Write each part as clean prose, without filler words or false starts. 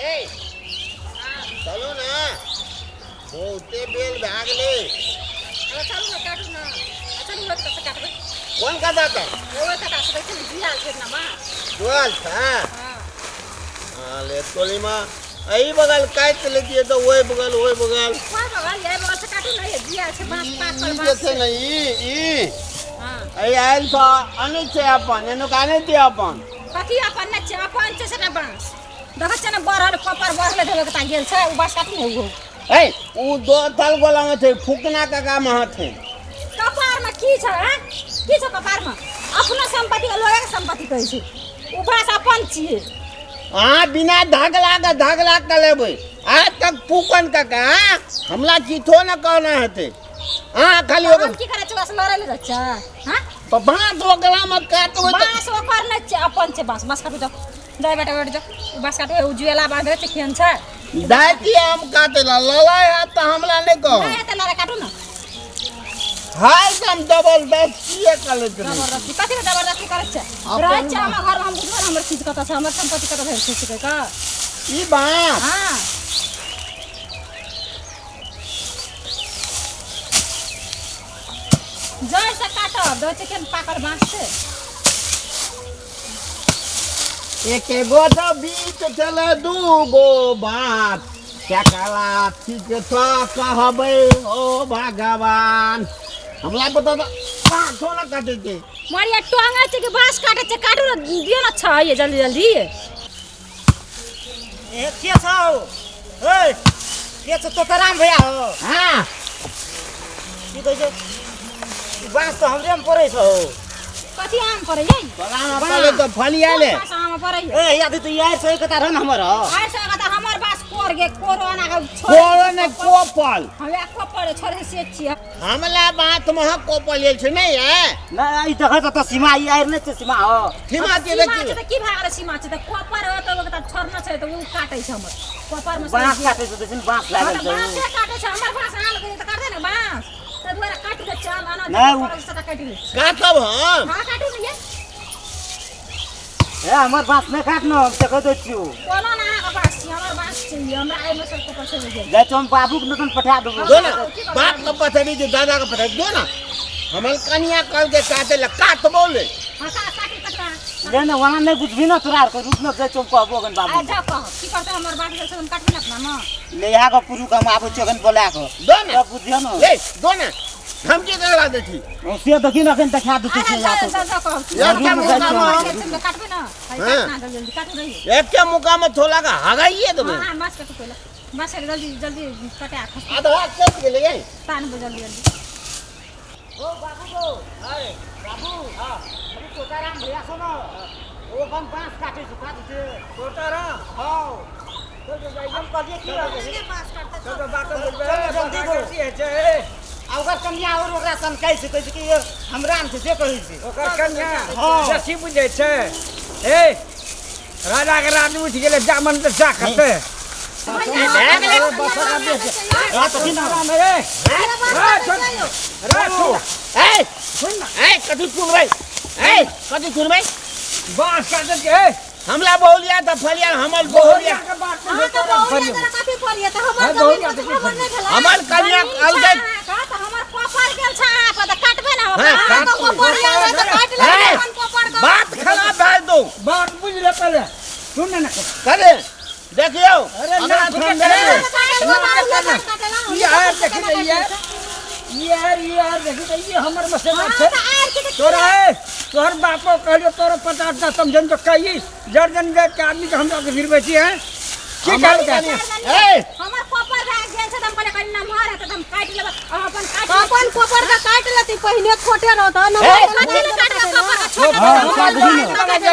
ए चलो ना बहुते बेल भागले चालू ना काटू ना चालू ना कसं काटू कोण का जाता एवढं का असं काही जी आलते ना मा जोल था ले तोली मा आई बगल काय चले दिए तो ओय बगल काय बघा ये बघा काटू नाही जी आहे पाच पाच जैसे नहीं ई आई आयल था अनु से अपन एनु काने ते अपन कथी अपन न छ अपन छ ना बांस देखा छ ना बरहल कपर बरले देबे के गेल छ उ बास काटू नहीं हो ए उ दो तल गोला में थे फुकना का काम हाथे कपार में की छ की छ कपार में अपना संपत्ति के लोग संपत्ति कहै छै ऊपर से अपन छिए हां बिना धागला का लेबै आज तक फुकन का हमला चिथो न कहना हते हां खाली हो की करे छ बस लड़ले छ हां तो बांस ओकरा में काटबै बांस ओकर न छ अपन छ बांस काटू जा दाई बेटा बैठ जा बांस काटू उजुएला बांधे छ खेन छ दाती हम काटेला ललाय त हमला नहीं कहो नहीं त लड़ा काटू ना हाय हम जबरदस्ती करे छ जबरदस्ती कथि में जबरदस्ती करे छ रात छ हम घर हम बुझल हमर चीज कता छ हमर संपत्ति कता भेल छ का ई बात हां जय से काटो दो चिकन पाकड़ बांस से एक गो तो बीच चले दू गो बात क्या काला ठीक तो कहबे ओ भगवान हमला बता दो बात थोड़ा काटे के मारिया टोंगा छ के बांस काटे छ काटू न दियो न छ ये जल्दी जल्दी ए के छौ ए के छ तो राम भैया हो हां की कहै छ बांस तो हमरे में पड़ै छौ कथि आम परे ये बगान पहले तो फलियाले आम परे ए याद तो यार सही कता रह न हमर आइ से कता हमर बास कोर गे कोरोना का कोरो ने कोपल हमरा कोपर छोरे से छिए हमला बात में कोपल ले छ नहीं है ना ई देखा त सीमा ई आएर ने सीमा हो सीमा के सीमा देखी छ त की भागरे सीमा छ त कोपर हो त कता छोरना छ त उ काटै छ हमर कोपर में बांस काटे छ त बांस लागल छ बांस काटै छ हमर बांस आम के त काटे न बांस त दुआरा काट के चाल आना नहीं, सटा काटी ले काटब हम हां काटू न ये ए हमर बांस ने काटनो हम से कह दे छियो कोनो ना का बांस छी हमर बांस छी हमरा आइ में सब कोपर से ले जे तुम बाबू के नतन पठा देबो दो ना बाप का पता नहीं जो दादा का पता दो ना हमल कन्या कल के काटे ल काट बोले हां काटी कटवा लेने वहां नहीं कुछ भी न तुरार को रुक न जे तुम कहबो गन बाबू आ जा कह की करते हमर बात से हम काटबे अपना न ले यहाँ का पुरु का आबो चगन बोला को दो ना सब बुझियो न ले दो ना हम के करा दे छी से देखि न कन देखा दे छी या तो जा कह यार क्या मुका में काटबे न काटना जल्दी काटू रही एक के मुका में थोला का हगाइए दो हां मास काटू पहले मास जल्दी जल्दी काटे आ खस आधा कट के ले गए तान बो जल्दी जल्दी ओ बाबू को अरे बाबू हां अभी कोताराम भैया सुनो ओ कम बांस काटे से काट दे कोताराम हां तो हम कहिए की बांस काटते तो बात बोलबे जल्दी को है जे ओकर कन्या और ओकरा सन कैसे कि हमरा से जे कहै छै ओकर कन्या हां जसी बुझै छै ए राजा के रानी उठ गेले जामन त जा खते बांस काटे के हमला बोलिया त फलिया हमल बोलिया हां तो बोलिया त काफी पड़िए त हमर जमीन त हमर नहीं भेला हमर कन्या अलगे का त हमर कोपर गेल छ आप त काटबे ना हां तो कोपर गेल त काट ले अपन कोपर का बात खराब भेल दो बात बुझ ले पहले सुन ना करे देखियो अरे ना सुन दे यार देखि यार देखि ये हमर मसला छै तोरा तोहर बापो कहलियो तोरा 50 ना समझन तो कही जर्जन के आदमी के हमरा के गिरबै छी है की कहल का ए हमर कोपर भाग गेल छ त हम कहले कहीं ना मारे त हम काट लेब अपन कोपर का काट लेती पहले छोटे रह त न काट ले कोपर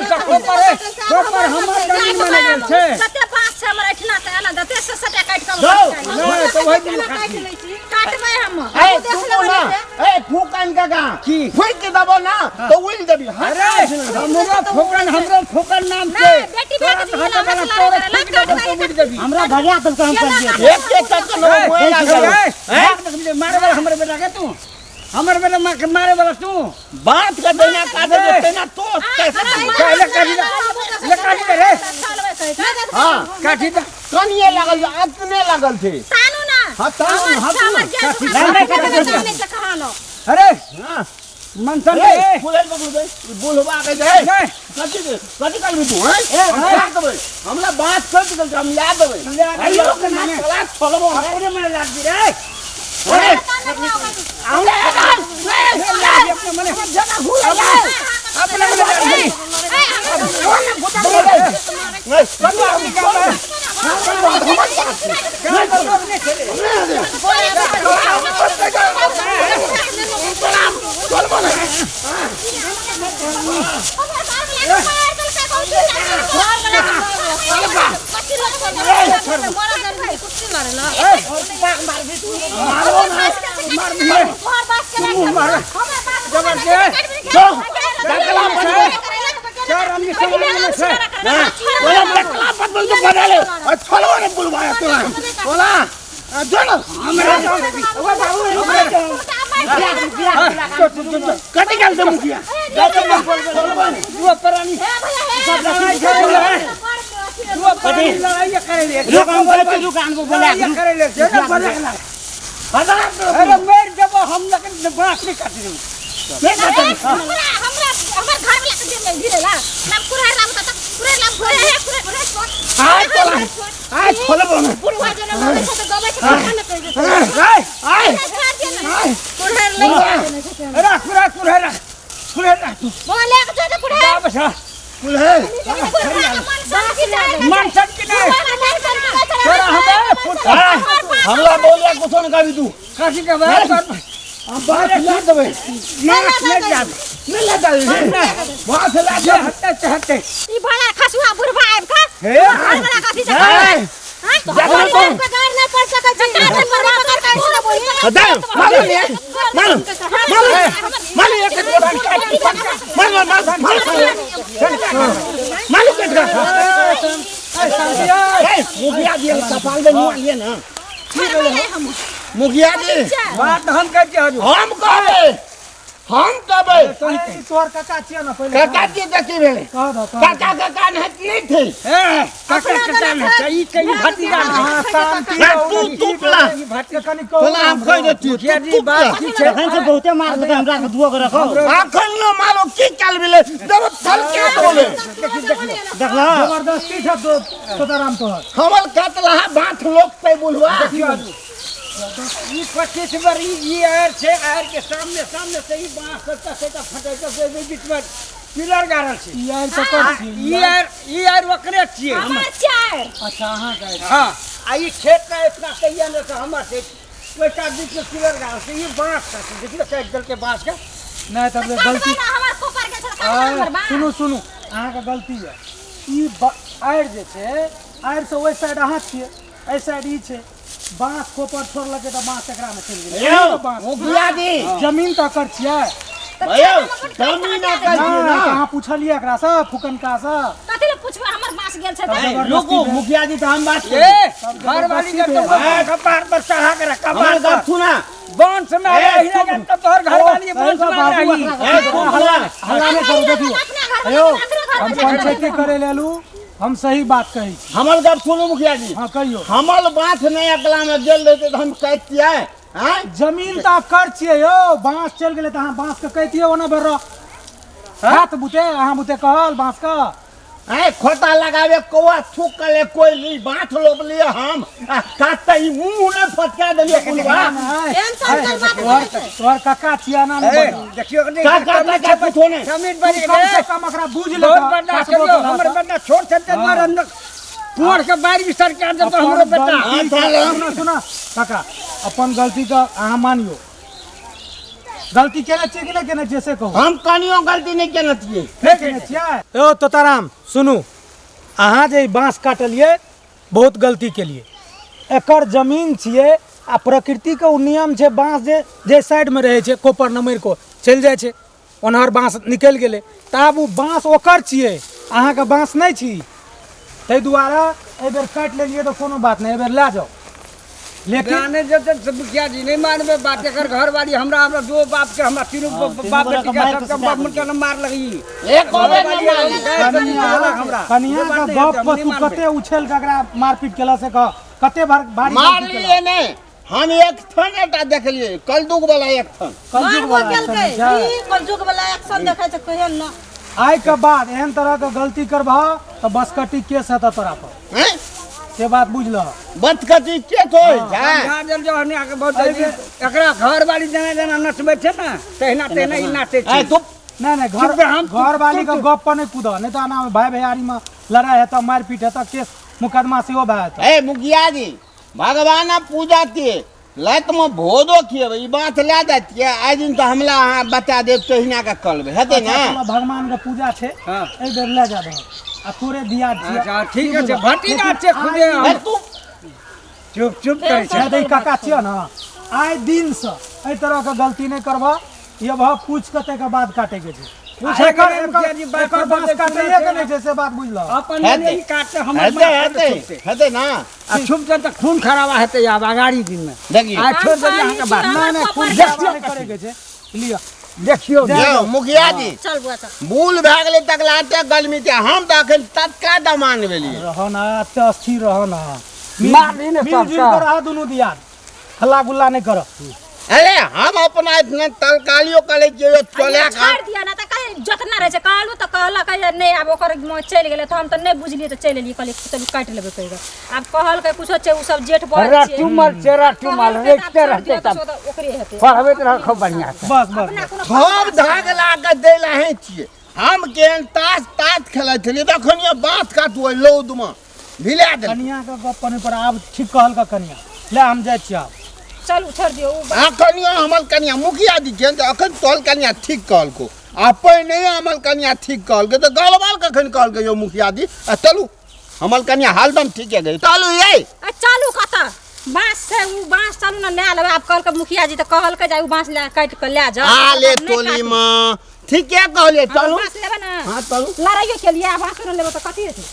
का कोपर हमर जमीन में गेल छै कते पास छ हमर एठना से ना जते से सटे काट के नहीं तो वही दिन काट लै छी काटबै हम ए फूको ना ए फूकन का की फूक के दबो ना तो उल देबी अरे हमरो फुकन नाम से बेटी बेटी हमरा भगा तुम काम कर दिया एक एक करके लोग मोए ना मारे वाला हमरे बेटा के तू हमर बेटा मारे वाला तू बात का देना काटे देना तो कैसे ले काटी रे हां काटी दा कनिए लागल अपने लागल थे तानू ना हां तानू अरे हां मनसन ए फुलेल बबलू दे बोलबा के दे कथि कर तू हैं हमला बात कर चल हम याद देबे अयो के ना चला छोड़बो अरे मैं लाग दी रे अरे आउला अपने मने जगह भूल अपने मने नहीं कन्वा हमनी का बोला टकला पत बोल के बना ले और छोड़ो ने बुलवाया तोला बोला जोनो हमरा कटी गल दे मुखिया जाके बोल तू परानी लड़ाई करे ले दुकान को बोला करे ले अरे मेर जब हम लगन बात नहीं काटी मैं काटी हमरा घर में लेके दे गिरेला नाम कुरार नाम ता कुरार नाम कुरार आज चला आज खोले बोना बुढ़वा जना बोले तो गबे के खाना कर दे आई कुरार ले अरे कुरार तू बोले के जो कुरार बस कुल्हे मन सट के नहीं तेरा हमला बोलिया कुछ न करी तू काशी का बात अब बात ला देबे नहीं ले जा वहां से ला जा हटते ई बड़ा खसुआ बुढ़वा आब का हे बड़ा कथि से गार नहीं पड़ सके छै गार पर पकड़ के ना बोली हटाओ मारो एक मारो के मुखिया जी कपाल में मुआ लिए ना मुखिया जी बात हम करके हजू हम कहबे तोर काका छिया ना पहले काका जी देखी भेले काका नहीं थे काका ने सही कही भतीजा तू पला भतीजा कनी को तोला हम कह देती मुखिया जी बात की छे से बहुते मार देते हमरा के दुआ के रखो आखन न मारो की चल भेले जब थल के बोले देखला जबरदस्ती था सदाराम तो हमल कतला बात लोग पे बुलवा ये 25 बार ये आयर छे आयर के सामने से ही बांस करता फटाता से बीच में पिलर गारल छे यार तो कर ये आयर वकरे छिए हमर चार अच्छा हां हां आई खेत का इतना सही न तो हमर से कोई का बीच में पिलर गारल छे ये बांस का देखिए साइड दल के बांस का नहीं तब गलती हमर कोपर के हमर बा सुनो अहाँ का गलती है ई आयर जे छे आयर से ओइ साइड अहाँ छिए ए साइड ई छे बांस कोपर छोड़ल के त बांस एकरा में चल गेल मुखिया जी जमीन का कर छिए भयो जमीन ना कर ना कहां पूछलिए एकरा से फुकनका से कथि ले पूछबा हमर बास गेल छै लोगो मुखिया जी तो हम बात ए घर वाली के तो कपार पर चढ़ा के रखा हमारे बात सुना बांस में रहिए के तो तोहर घर वाली बांस में रही हल्ला नहीं करो देखियो अयो हम पंचायती करे लेलू हम सही बात कही हमल गप सुनो मुखिया जी हां कहियो हमल बात नहीं अगला में जल देते तो हम कहतिया हैं जमीन तो कर छिए यो बांस चल गेले त अहाँ बांस के कहतिए ओना बेरो हाथ बुते अहाँ बुते कहल बांस का खोटा लगावे कोवा थूक ले कोई ली बात लोब लिए हम काटते ही मुंह ने फटका देलिए कुलवा तोर काका छिया ना देखियो काका कुछ होने जमीन बड़ी कम एकरा बुझ ले हमर बेटा छोट छोट मार अंदर कुंवर के बाहर भी सरकार दे तो हमरो बेटा सुना काका अपन गलती का अहाँ मानियो गलती केना चाहिए कि ना केना जैसे कहो हम कनियो गलती नहीं केना चाहिए ओ तोताराम सुनू अहाँ जे बांस काटलिए बहुत गलती के लिए एकर जमीन छिए आ प्रकृति के नियम छे बांस जे साइड में रहे छे कोपर नमर को चल जाए छे ओनहर बांस निकल गेले तब वो बांस ओकर छिए अहाँ के बांस नहीं छी तै दुआरा ए बेर काट लेलिए तो कोनो बात नहीं ए बेर ले जाओ लेकिन जाने जते सब मुखिया जी नहीं मानबे बात कर घर वाली हमरा दो बाप के हमरा तीनों बाप बेटी के सबके बाप मुनके न मार लगी एक होबे नहीं हमरा कनिया का गप पर तू कते उछल के एकरा मारपीट केला से कह कते भारी मार लिए ने हम एक थन एटा देखलिए कलदुग वाला एक थन कलजुग वाला कलजुग वाला एक्शन देखै छै कहियो न आइ के बाद एहन तरह के गलती करबह तो बसकट्टी केस हेता तोरा पर हैं से बात बुझल बदकती के होय छै गार्जियन जो हने आके बहुत एकरा घर वाली जना जना नचबै छै ना तहिना तहिना ई नाचे छै तू नहीं घर वाली का गप पर नहीं कूदा नहीं तो ना भाई भैयारी में लड़ाई है तो मारपीट है तो केस मुकदमा से हो भाई ए मुखिया जी भगवान पूजा के लत में भोदो खियब ई बात ला देतिए आइ दिन तो हमला अहाँ बता देब तहिना का कलबे हेतै ना भगवान का पूजा छे हां ए बेर ले जा दो आ तोरे दिया छिए अच्छा ठीक है भट्टी नाचे खुदे ए तू चुप चुप करे छै दे काका छिए ना आइ दिन से ए तरह का गलती नहीं करबा ये भा पूछ कते के बाद काटे के छै पूछे करे मुखिया जी बात एकर बात काटे के नहीं छै से बात बुझल अपन नहीं काटते हमर हेतै ना आ छुप जाए तो खून खराबा हेतै आब अगाड़ी दिन में देखिए आ छोड़ दे यहाँ के बात ना नहीं खून खराबा नहीं करे के छै लिया देखियो यो मुखिया जी चल बुआ चल बूल भए गेलै तकलाते गलमी ते हम त अखन तत्का दमान भेलिए रह ना ते अस्थिर रह ना मारली ने मिलजुल कर रहा दोनों दिया हल्ला गुल्ला नहीं कर अरे हम अपना इतना तलकालियो करे के चले का छोड़ दिया ना त कहीं जतना रहे छै कहलू त कहला कहीं नहीं आब ओकर चल गेले त हम त नहीं बुझलिए त चल एलिए कहली चलू काट लेबे कहिगा आब कहल के कुछो छै उ सब जेठ बर छै टूमर चेरा टूमल रेखते रहते तब ओकरे हेतै पढ़बे त रखो बढ़िया से बस बस हम धाग लाग दे लहे छिए हम केहन ताश खेलै छलिए तखन ये बात काटू लौद में भिला दे कनिया का गप पर आब ठीक कहल का कनिया ले हम जाय छियै चल उछर दियो कनिया हमर कनिया मुखिया जी के अखन तोल कनिया ठीक कहल को आपे नहीं हमर कनिया ठीक कहल के तो गलबाल कखन कहल के यो मुखिया जी चलू हमर कनिया हालदम ठीक है गई चलू ये चालू कता बांस से उ बांस चालू ना ले लेबे आप कहल के मुखिया जी त कहल के जाई उ बांस ले काट के ले जा आ ले टोली में ठीक है कहले चलू बांस लेबे ना हां चलू लड़ाइयो के लिए बांस न लेबे त कथि हेतै